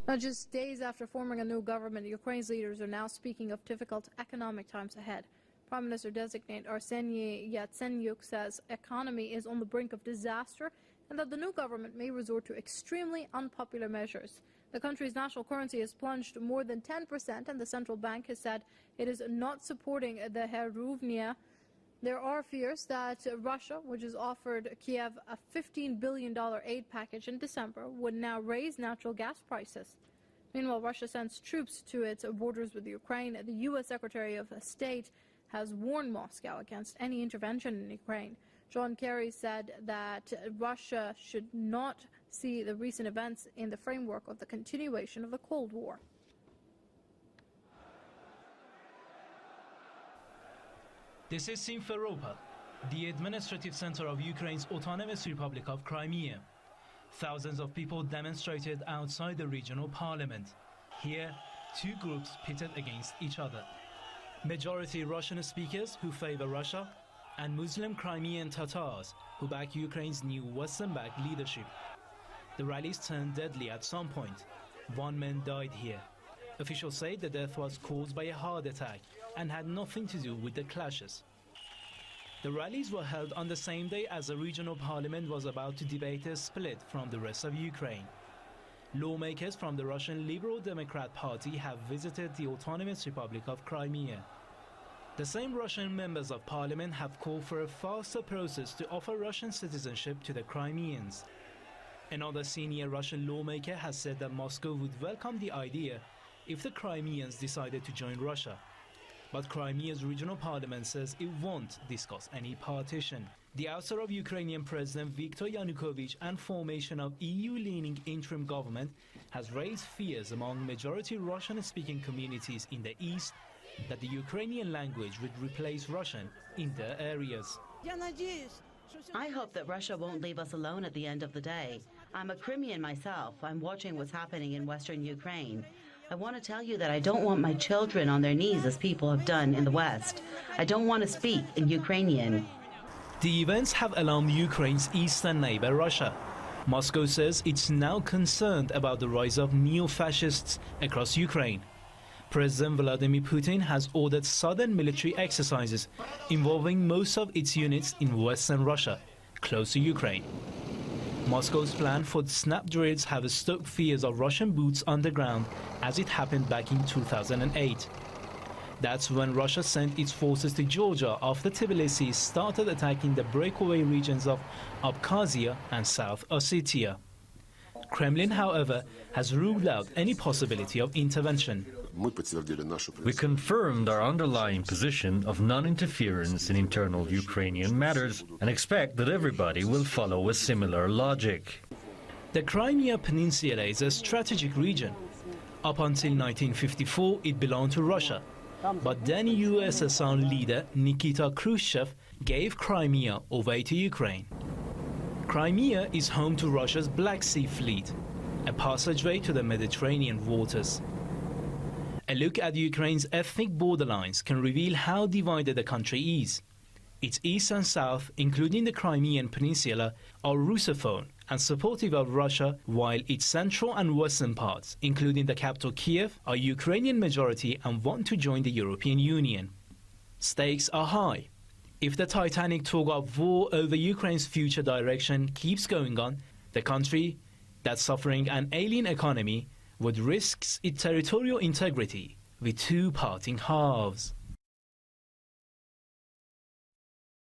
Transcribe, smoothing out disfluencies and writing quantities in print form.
Now, just days after forming a new government, Ukraine's leaders are now speaking of difficult economic times ahead. Prime Minister-designate Arseniy Yatsenyuk says economy is on the brink of disaster and that the new government may resort to extremely unpopular measures. The country's national currency has plunged more than 10%, and the central bank has said it is not supporting the hryvnia. There are fears that Russia, which has offered Kiev a $15 billion aid package in December, would now raise natural gas prices. Meanwhile, Russia sends troops to its borders with Ukraine. The U.S. Secretary of State has warned Moscow against any intervention in Ukraine. John Kerry said that Russia should not see the recent events in the framework of the continuation of the Cold War. This is Simferopol, the administrative center of Ukraine's autonomous Republic of Crimea. Thousands of people demonstrated outside the regional parliament. Here, two groups pitted against each other. Majority Russian speakers who favor Russia, and Muslim Crimean Tatars who back Ukraine's new Western-backed leadership. The rallies turned deadly at some point. One man died here. Officials say the death was caused by a heart attack and had nothing to do with the clashes. The rallies were held on the same day as the regional parliament was about to debate a split from the rest of Ukraine. Lawmakers from the Russian Liberal Democrat Party have visited the autonomous Republic of Crimea. The same Russian members of parliament have called for a faster process to offer Russian citizenship to the Crimeans. Another senior Russian lawmaker has said that Moscow would welcome the idea if the Crimeans decided to join Russia. But Crimea's regional parliament says it won't discuss any partition. The ouster of Ukrainian President Viktor Yanukovych and formation of EU-leaning interim government has raised fears among majority Russian-speaking communities in the east that the Ukrainian language would replace Russian in their areas. I hope that Russia won't leave us alone at the end of the day. I'm a Crimean myself. I'm watching what's happening in western Ukraine. I want to tell you that I don't want my children on their knees as people have done in the West. I don't want to speak in Ukrainian. The events have alarmed Ukraine's eastern neighbor, Russia. Moscow says it's now concerned about the rise of neo-fascists across Ukraine. President Vladimir Putin has ordered sudden military exercises involving most of its units in western Russia, close to Ukraine. Moscow's plan for snap drills have stoked fears of Russian boots on the ground, as it happened back in 2008. That's when Russia sent its forces to Georgia after Tbilisi started attacking the breakaway regions of Abkhazia and South Ossetia. Kremlin, however, has ruled out any possibility of intervention. We confirmed our underlying position of non-interference in internal Ukrainian matters and expect that everybody will follow a similar logic. The Crimea Peninsula is a strategic region. Up until 1954, it belonged to Russia. But then USSR leader Nikita Khrushchev gave Crimea away to Ukraine. Crimea is home to Russia's Black Sea Fleet, a passageway to the Mediterranean waters. A look at Ukraine's ethnic borderlines can reveal how divided the country is. Its east and south, including the Crimean Peninsula, are Russophone and supportive of Russia, while its central and western parts, including the capital Kiev, are Ukrainian majority and want to join the European Union. Stakes are high. If the titanic tug of war over Ukraine's future direction keeps going on, the country, that's suffering an alien economy, would risk its territorial integrity with two parting halves.